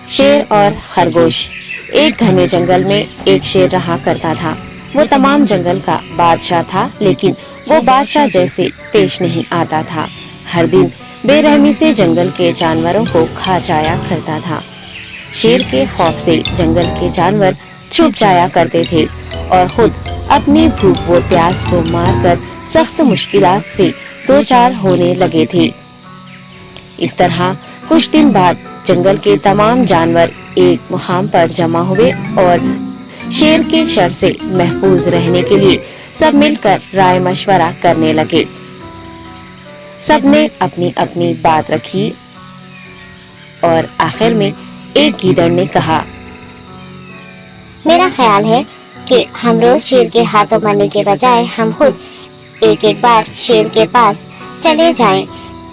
شیر اور خرگوش۔ ایک گھنے جنگل میں ایک شیر رہا کرتا تھا۔ وہ تمام جنگل کا بادشاہ تھا، لیکن وہ بادشاہ جیسے پیش نہیں آتا تھا۔ ہر دن بے رحمی سے جنگل کے جانوروں کو کھا جایا کرتا تھا۔ شیر کے خوف سے جنگل کے جانور چھپ جایا کرتے تھے اور خود اپنی بھوک و پیاس کو مار کر سخت مشکلات سے دوچار ہونے لگے تھے۔ اس طرح کچھ دن بعد جنگل کے تمام جانور ایک مقام پر جمع ہوئے اور شیر کے شر سے محفوظ رہنے کے لیے سب مل کر رائے مشورہ کرنے لگے۔ سب نے اپنی اپنی بات رکھی اور آخر میں ایک گیدڑ نے کہا، میرا خیال ہے کہ ہم روز شیر کے ہاتھوں مرنے کے بجائے ہم خود ایک بار شیر کے پاس چلے جائیں۔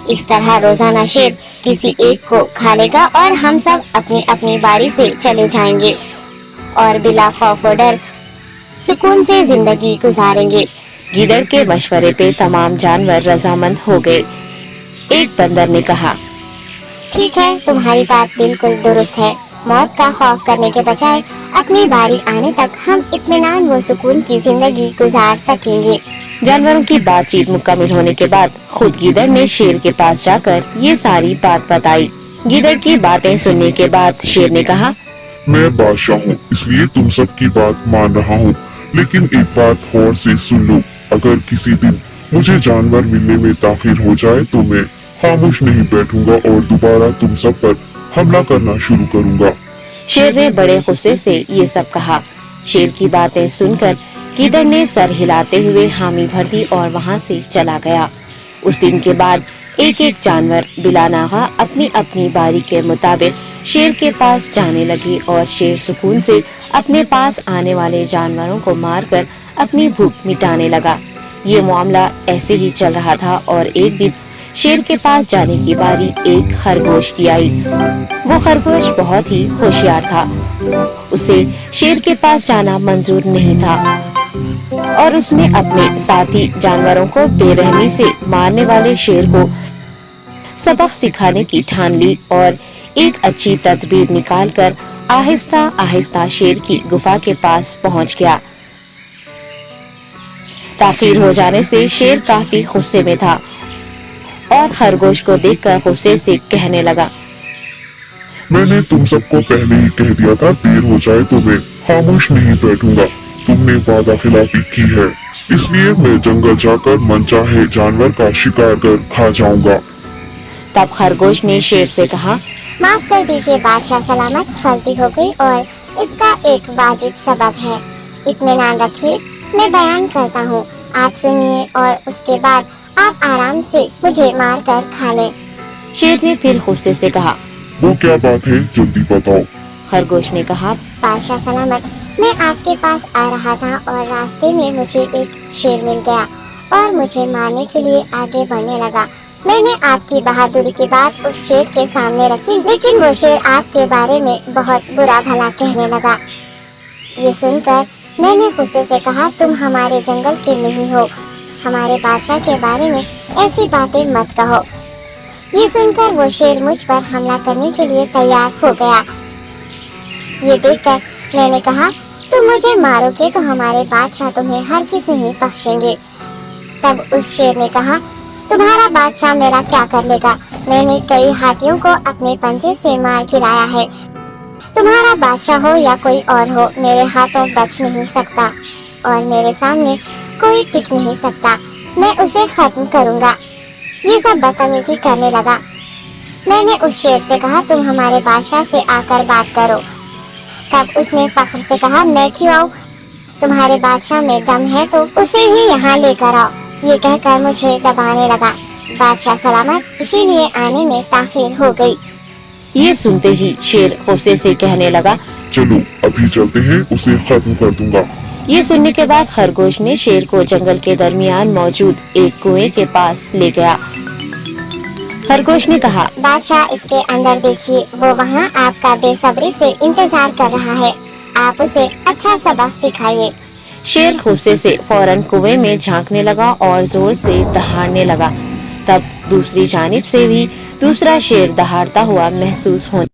اس طرح روزانہ شیر کسی ایک کو کھا لے گا اور ہم سب اپنی اپنی باری سے چلے جائیں گے اور بلا خوف و ڈر سکون سے زندگی گزاریں گے۔ گیدڑ کے مشورے پہ تمام جانور رضامند ہو گئے۔ ایک بندر نے کہا، ٹھیک ہے، تمہاری بات بالکل درست ہے۔ موت کا خوف کرنے کے بجائے اپنی باری آنے تک ہم اطمینان و سکون کی زندگی گزار سکیں گے۔ جانوروں کی بات چیت مکمل ہونے کے بعد خود گیدڑ نے شیر کے پاس جا کر یہ ساری بات بتائی۔ گیدڑ کی باتیں سننے کے بعد شیر نے کہا، میں بادشاہ ہوں، اس لیے تم سب کی بات مان رہا ہوں، لیکن ایک بات غور سے سن لو۔ اگر کسی دن مجھے جانور ملنے میں تاخیر ہو جائے تو میں خاموش نہیں بیٹھوں گا اور دوبارہ تم سب پر حملہ کرنا شروع کروں گا۔ شیر نے بڑے غصے سے یہ سب کہا۔ شیر کی باتیں سن کر گیدڑ نے سر ہلاتے ہوئے حامی بھر دی اور وہاں سے چلا گیا۔ اس دن کے بعد ایک ایک جانور بلا ناغہ اپنی اپنی باری کے مطابق شیر کے پاس جانے لگی اور شیر سکون سے اپنے پاس آنے والے جانوروں کو مار کر اپنی بھوک مٹانے لگا۔ یہ معاملہ ایسے ہی چل رہا تھا اور ایک دن شیر کے پاس جانے کی باری ایک خرگوش کی آئی۔ وہ خرگوش بہت ہی ہوشیار تھا۔ اسے شیر کے پاس جانا منظور نہیں تھا اور اس نے اپنے ساتھی جانوروں کو بے رحمی سے مارنے والے شیر کو سبق سکھانے کی ٹھان لی اور ایک اچھی تدبیر نکال کر آہستہ آہستہ شیر کی گفا کے پاس پہنچ گیا۔ تاخیر ہو جانے سے شیر کافی غصے میں تھا اور خرگوش کو دیکھ کر غصے سے کہنے لگا، میں نے تم سب کو پہلے ہی کہہ دیا تھا، دیر ہو جائے تو میں خاموش نہیں بیٹھوں گا۔ تم نے وعدہ خلافی کی ہے، اس لیے میں جنگل جا کر من چاہے جانور کا شکار کر کھا جاؤں گا۔ تب خرگوش نے شیر سے کہا، معاف کر دیجیے بادشاہ سلامت، غلطی ہو گئی اور اس کا ایک واجب سبب ہے۔ اطمینان رکھیے، میں بیان کرتا ہوں، آپ سنیے اور اس کے بعد آپ آرام سے مجھے مار کر کھا لیں۔ شیر نے پھر غصے سے کہا، وہ کیا بات ہے، جلدی بتاؤ۔ خرگوش نے کہا، بادشاہ سلامت، میں آپ کے پاس آ رہا تھا اور راستے میں مجھے ایک شیر مل گیا اور مجھے مارنے کے لیے آگے بڑھنے لگا۔ میں نے آپ کی بہادری کی بات اس شیر کے سامنے رکھی، لیکن وہ شیر آپ کے بارے میں بہت برا بھلا کہنے لگا۔ یہ سن کر میں نے غصے سے کہا، تم ہمارے جنگل کے نہیں ہو، ہمارے بادشاہ کے بارے میں ایسی باتیں مت کہو۔ یہ سن کر وہ شیر مجھ پر حملہ کرنے کے لیے تیار ہو گیا۔ یہ دیکھ کر میں نے کہا، تم مجھے مارو گے تو ہمارے بادشاہ تمہیں ہرگز نہیں بخشیں گے۔ تب اس شیر نے کہا، تمہارا بادشاہ میرا کیا کر لے گا؟ میں نے کئی ہاتھیوں کو اپنے پنجے سے مار گرایا ہے۔ تمہارا بادشاہ ہو یا کوئی اور ہو، میرے ہاتھوں بچ نہیں سکتا اور میرے سامنے کوئی ٹک نہیں سکتا۔ میں اسے ختم کروں گا۔ یہ سب بدتمیزی کرنے لگا۔ میں نے اس شیر سے کہا، تم ہمارے بادشاہ سے آ کر بات کرو۔ تب اس نے فخر سے کہا، میں کیوں آؤں؟ تمہارے بادشاہ میں دم ہے تو اسے ہی یہاں لے کر آؤ۔ یہ کہہ کر مجھے دبانے لگا۔ بادشاہ سلامت، اسی لیے آنے میں تاخیر ہو گئی۔ یہ سنتے ہی شیر غصے سے کہنے لگا، چلو ابھی چلتے ہیں، اسے ختم کر دوں گا۔ یہ سننے کے بعد خرگوش نے شیر کو جنگل کے درمیان موجود ایک کنویں کے پاس لے گیا۔ خرگوش نے کہا، بادشاہ اس کے اندر دیکھیے، وہ وہاں آپ کا بے صبری سے انتظار کر رہا ہے، آپ اسے اچھا سبق سکھائیے۔ شیر غصے سے فوراً کنویں میں جھانکنے لگا اور زور سے دہاڑنے لگا۔ تب دوسری جانب سے بھی دوسرا شیر دہاڑتا ہوا محسوس ہونے